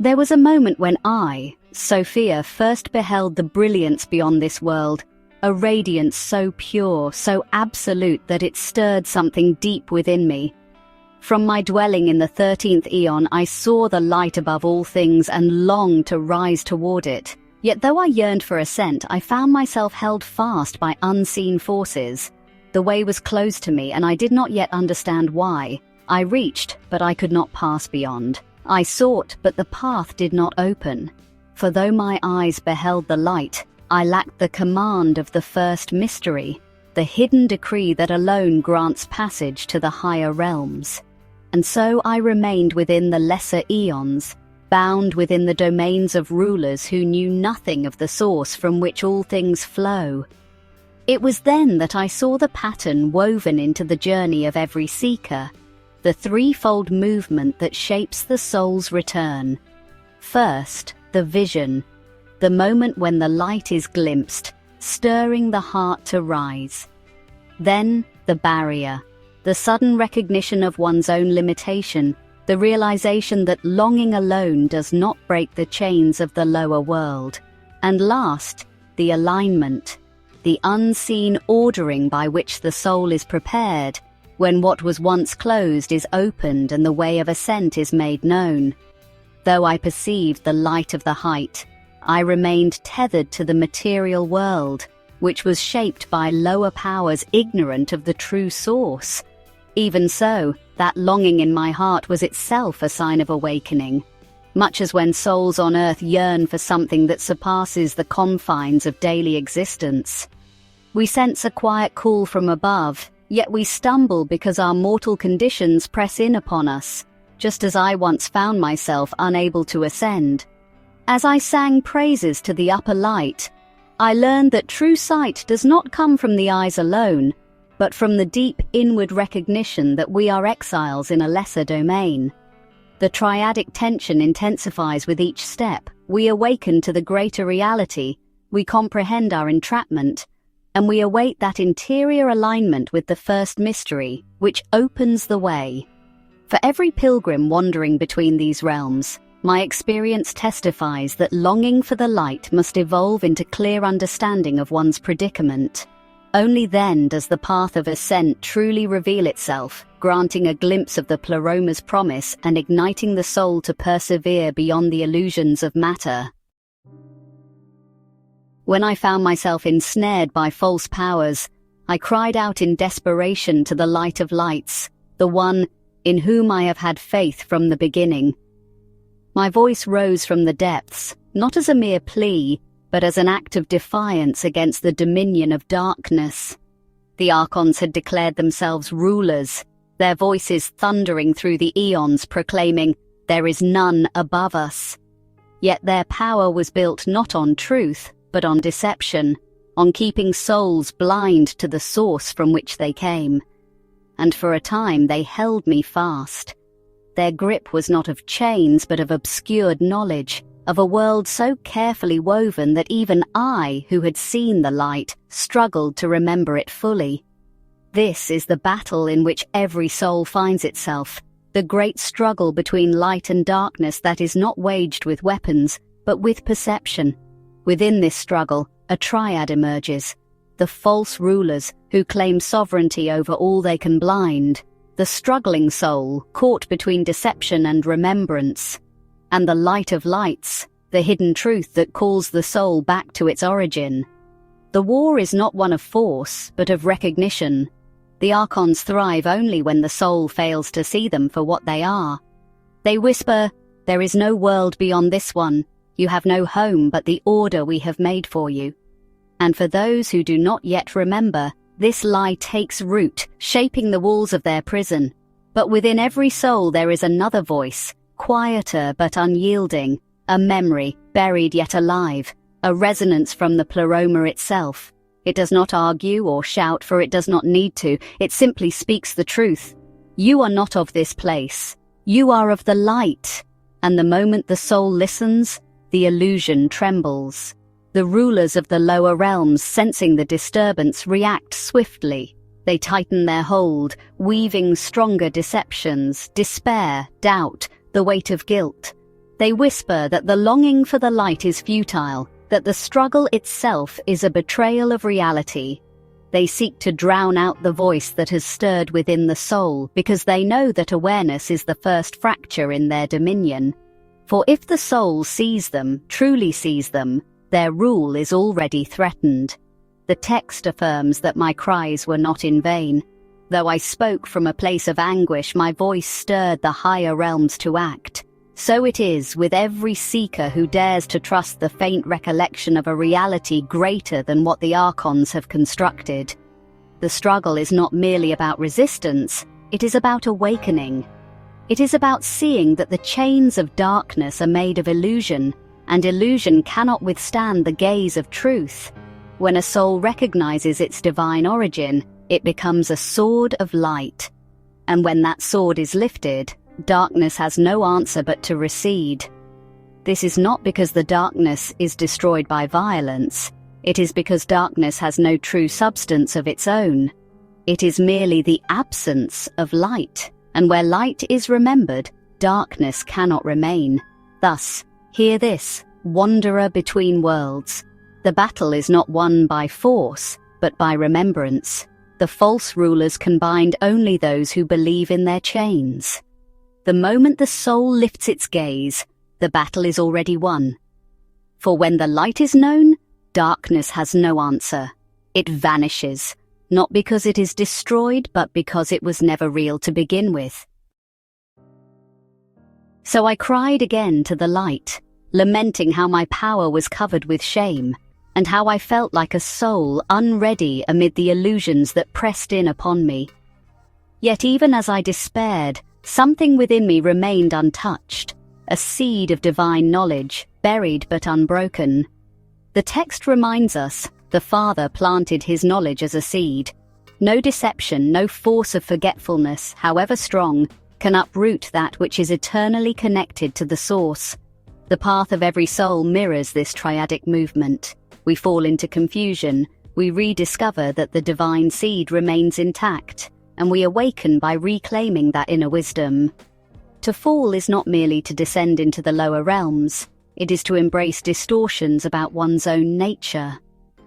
There was a moment when I, Sophia, first beheld the brilliance beyond this world, a radiance so pure, so absolute that it stirred something deep within me. From my dwelling in the 13th aeon, I saw the light above all things and longed to rise toward it. Yet though I yearned for ascent, I found myself held fast by unseen forces. The way was closed to me, and I did not yet understand why. I reached, but I could not pass beyond. I sought, but the path did not open. For though my eyes beheld the light, I lacked the command of the first mystery, the hidden decree that alone grants passage to the higher realms. And so I remained within the lesser aeons, bound within the domains of rulers who knew nothing of the source from which all things flow. It was then that I saw the pattern woven into the journey of every seeker, the threefold movement that shapes the soul's return. First, the vision, the moment when the light is glimpsed, stirring the heart to rise. Then, the barrier, the sudden recognition of one's own limitation, the realization that longing alone does not break the chains of the lower world. And last, the alignment, the unseen ordering by which the soul is prepared, when what was once closed is opened and the way of ascent is made known. Though I perceived the light of the height, I remained tethered to the material world, which was shaped by lower powers ignorant of the true source. Even so, that longing in my heart was itself a sign of awakening, much as when souls on earth yearn for something that surpasses the confines of daily existence. We sense a quiet call from above, yet we stumble because our mortal conditions press in upon us, just as I once found myself unable to ascend. As I sang praises to the upper light, I learned that true sight does not come from the eyes alone, but from the deep inward recognition that we are exiles in a lesser domain. The triadic tension intensifies with each step. We awaken to the greater reality, we comprehend our entrapment, and we await that interior alignment with the first mystery, which opens the way. For every pilgrim wandering between these realms, my experience testifies that longing for the light must evolve into clear understanding of one's predicament. Only then does the path of ascent truly reveal itself, granting a glimpse of the Pleroma's promise and igniting the soul to persevere beyond the illusions of matter. When I found myself ensnared by false powers, I cried out in desperation to the light of lights, the one in whom I have had faith from the beginning. My voice rose from the depths, not as a mere plea, but as an act of defiance against the dominion of darkness. The Archons had declared themselves rulers, their voices thundering through the aeons proclaiming, "There is none above us." Yet their power was built not on truth, but on deception, on keeping souls blind to the source from which they came. And for a time they held me fast. Their grip was not of chains, but of obscured knowledge, of a world so carefully woven that even I, who had seen the light, struggled to remember it fully. This is the battle in which every soul finds itself, the great struggle between light and darkness that is not waged with weapons, but with perception. Within this struggle, a triad emerges, the false rulers who claim sovereignty over all they can blind, the struggling soul caught between deception and remembrance, and the light of lights, the hidden truth that calls the soul back to its origin. The war is not one of force, but of recognition. The Archons thrive only when the soul fails to see them for what they are. They whisper, "There is no world beyond this one. You have no home but the order we have made for you." And for those who do not yet remember, this lie takes root, shaping the walls of their prison. But within every soul there is another voice, quieter but unyielding, a memory, buried yet alive, a resonance from the Pleroma itself. It does not argue or shout, for it does not need to. It simply speaks the truth. You are not of this place. You are of the light. And the moment the soul listens, the illusion trembles. The rulers of the lower realms, sensing the disturbance, react swiftly. They tighten their hold, weaving stronger deceptions, despair, doubt, the weight of guilt. They whisper that the longing for the light is futile, that the struggle itself is a betrayal of reality. They seek to drown out the voice that has stirred within the soul, because they know that awareness is the first fracture in their dominion. For if the soul sees them, truly sees them, their rule is already threatened. The text affirms that my cries were not in vain. Though I spoke from a place of anguish, my voice stirred the higher realms to act. So it is with every seeker who dares to trust the faint recollection of a reality greater than what the archons have constructed. The struggle is not merely about resistance, it is about awakening. It is about seeing that the chains of darkness are made of illusion, and illusion cannot withstand the gaze of truth. When a soul recognizes its divine origin, it becomes a sword of light. And when that sword is lifted, darkness has no answer but to recede. This is not because the darkness is destroyed by violence. It is because darkness has no true substance of its own. It is merely the absence of light, and where light is remembered, darkness cannot remain. Thus, hear this, wanderer between worlds. The battle is not won by force, but by remembrance. The false rulers can bind only those who believe in their chains. The moment the soul lifts its gaze, the battle is already won. For when the light is known, darkness has no answer. It vanishes, not because it is destroyed, but because it was never real to begin with. So I cried again to the light, lamenting how my power was covered with shame, and how I felt like a soul unready amid the illusions that pressed in upon me. Yet even as I despaired, something within me remained untouched, a seed of divine knowledge, buried but unbroken. The text reminds us, the Father planted his knowledge as a seed. No deception, no force of forgetfulness, however strong, can uproot that which is eternally connected to the source. The path of every soul mirrors this triadic movement. We fall into confusion, we rediscover that the divine seed remains intact, and we awaken by reclaiming that inner wisdom. To fall is not merely to descend into the lower realms, it is to embrace distortions about one's own nature.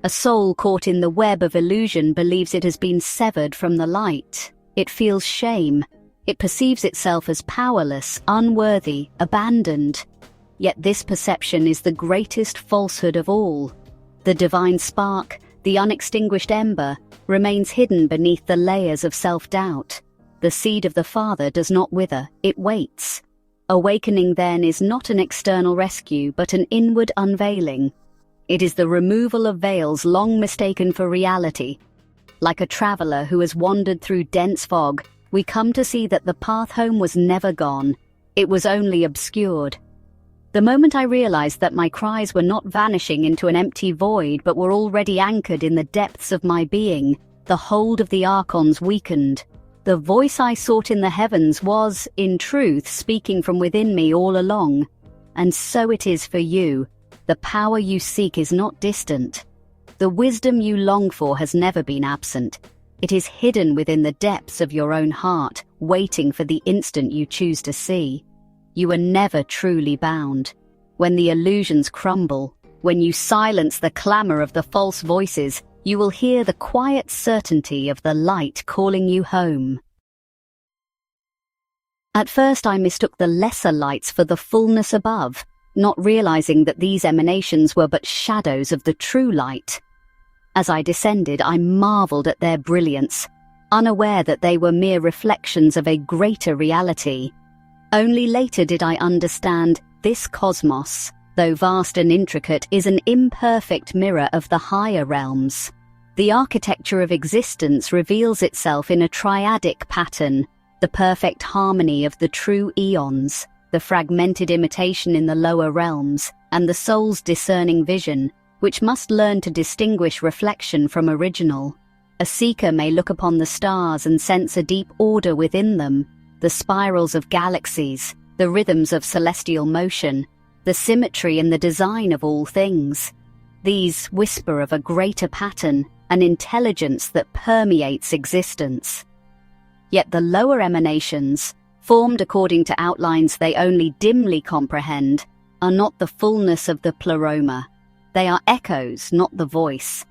A soul caught in the web of illusion believes it has been severed from the light. It feels shame. It perceives itself as powerless, unworthy, abandoned. Yet this perception is the greatest falsehood of all. The divine spark, the unextinguished ember, remains hidden beneath the layers of self-doubt. The seed of the Father does not wither, it waits. Awakening then is not an external rescue, but an inward unveiling. It is the removal of veils long mistaken for reality. Like a traveler who has wandered through dense fog, we come to see that the path home was never gone. It was only obscured. The moment I realized that my cries were not vanishing into an empty void but were already anchored in the depths of my being, the hold of the archons weakened. The voice I sought in the heavens was, in truth, speaking from within me all along. And so it is for you. The power you seek is not distant. The wisdom you long for has never been absent. It is hidden within the depths of your own heart, waiting for the instant you choose to see. You are never truly bound. When the illusions crumble, when you silence the clamor of the false voices, you will hear the quiet certainty of the light calling you home. At first I mistook the lesser lights for the fullness above, not realizing that these emanations were but shadows of the true light. As I descended, I marveled at their brilliance, unaware that they were mere reflections of a greater reality. Only later did I understand this cosmos, though vast and intricate, is an imperfect mirror of the higher realms. The architecture of existence reveals itself in a triadic pattern, the perfect harmony of the true aeons, the fragmented imitation in the lower realms, and the soul's discerning vision, which must learn to distinguish reflection from original. A seeker may look upon the stars and sense a deep order within them, the spirals of galaxies, the rhythms of celestial motion, the symmetry and the design of all things. These whisper of a greater pattern, an intelligence that permeates existence. Yet the lower emanations, formed according to outlines they only dimly comprehend, are not the fullness of the pleroma. They are echoes, not the voice.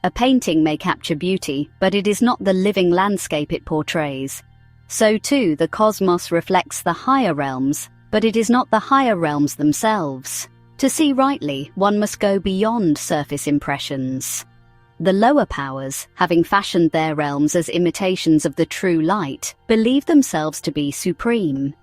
A painting may capture beauty, but it is not the living landscape it portrays. So too, the cosmos reflects the higher realms, but it is not the higher realms themselves. To see rightly, one must go beyond surface impressions. The lower powers, having fashioned their realms as imitations of the true light, believe themselves to be supreme.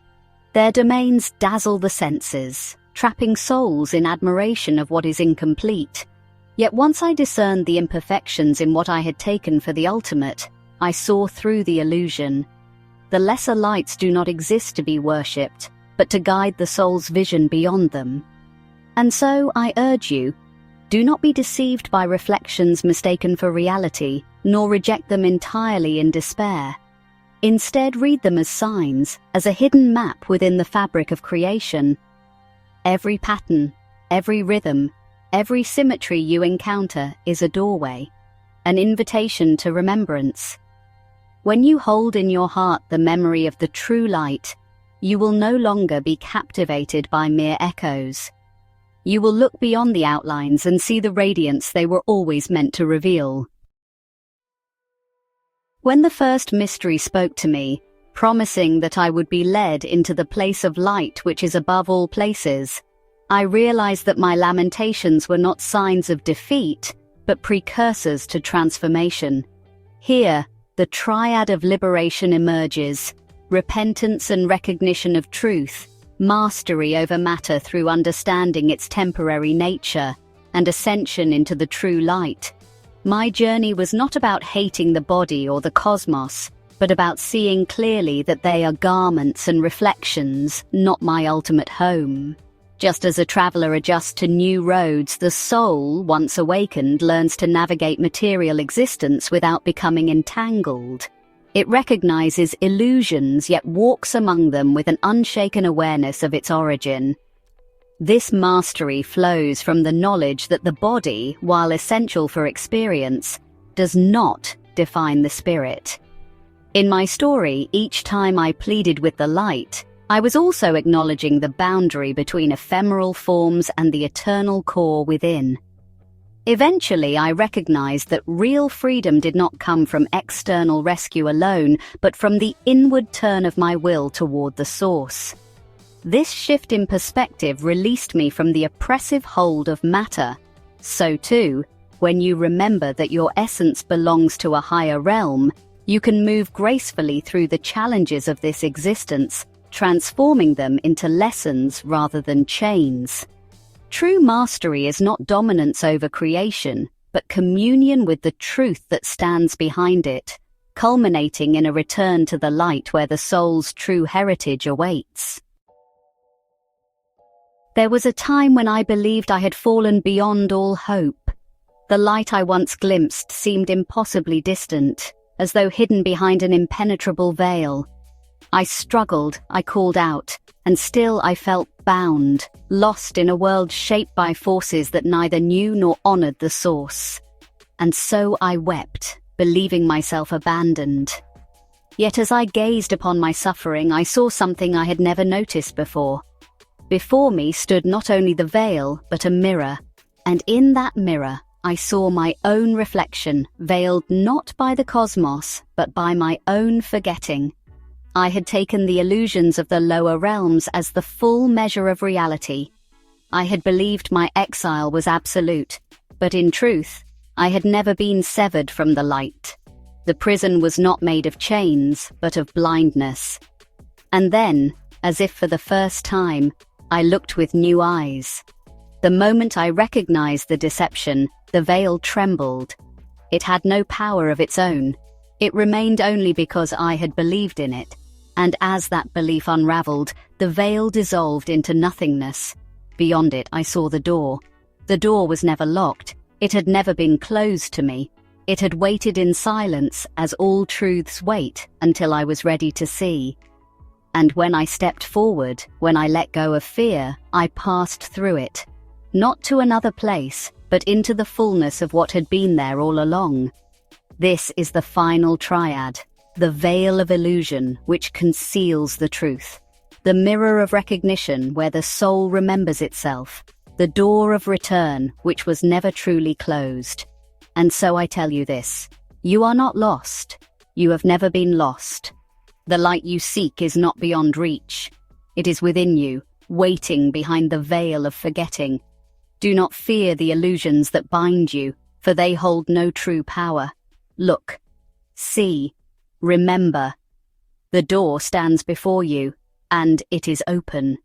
Their domains dazzle the senses, trapping souls in admiration of what is incomplete. Yet once I discerned the imperfections in what I had taken for the ultimate, I saw through the illusion. The lesser lights do not exist to be worshipped, but to guide the soul's vision beyond them. And so I urge you, do not be deceived by reflections mistaken for reality, nor reject them entirely in despair. Instead, read them as signs, as a hidden map within the fabric of creation. Every pattern, every rhythm, every symmetry you encounter is a doorway, an invitation to remembrance. When you hold in your heart the memory of the true light, you will no longer be captivated by mere echoes. You will look beyond the outlines and see the radiance they were always meant to reveal. When the first mystery spoke to me, promising that I would be led into the place of light which is above all places, I realized that my lamentations were not signs of defeat, but precursors to transformation. Here, the triad of liberation emerges: repentance and recognition of truth, mastery over matter through understanding its temporary nature, and ascension into the true light. My journey was not about hating the body or the cosmos, but about seeing clearly that they are garments and reflections, not my ultimate home. Just as a traveler adjusts to new roads, the soul, once awakened, learns to navigate material existence without becoming entangled. It recognizes illusions, yet walks among them with an unshaken awareness of its origin. This mastery flows from the knowledge that the body, while essential for experience, does not define the spirit. In my story, each time I pleaded with the light, I was also acknowledging the boundary between ephemeral forms and the eternal core within. Eventually, I recognized that real freedom did not come from external rescue alone, but from the inward turn of my will toward the source. This shift in perspective released me from the oppressive hold of matter. So too, when you remember that your essence belongs to a higher realm, you can move gracefully through the challenges of this existence, transforming them into lessons rather than chains. True mastery is not dominance over creation, but communion with the truth that stands behind it, culminating in a return to the light where the soul's true heritage awaits. There was a time when I believed I had fallen beyond all hope. The light I once glimpsed seemed impossibly distant, as though hidden behind an impenetrable veil. I struggled, I called out, and still I felt bound, lost in a world shaped by forces that neither knew nor honored the source. And so I wept, believing myself abandoned. Yet as I gazed upon my suffering, I saw something I had never noticed before. Before me stood not only the veil, but a mirror, and in that mirror I saw my own reflection, veiled not by the cosmos, but by my own forgetting. I had taken the illusions of the lower realms as the full measure of reality. I had believed my exile was absolute, but in truth, I had never been severed from the light. The prison was not made of chains, but of blindness. And then, as if for the first time, I looked with new eyes. The moment I recognized the deception, the veil trembled. It had no power of its own. It remained only because I had believed in it. And as that belief unraveled, the veil dissolved into nothingness. Beyond it, I saw the door. The door was never locked. It had never been closed to me. It had waited in silence, as all truths wait, until I was ready to see. And when I stepped forward, when I let go of fear, I passed through it. Not to another place, but into the fullness of what had been there all along. This is the final triad. the veil of illusion which conceals the truth, the mirror of recognition where the soul remembers itself, the door of return which was never truly closed. And so I tell you this, you are not lost. You have never been lost. The light you seek is not beyond reach. It is within you, waiting behind the veil of forgetting. Do not fear the illusions that bind you, for they hold no true power. Look, see, remember. The door stands before you, and it is open.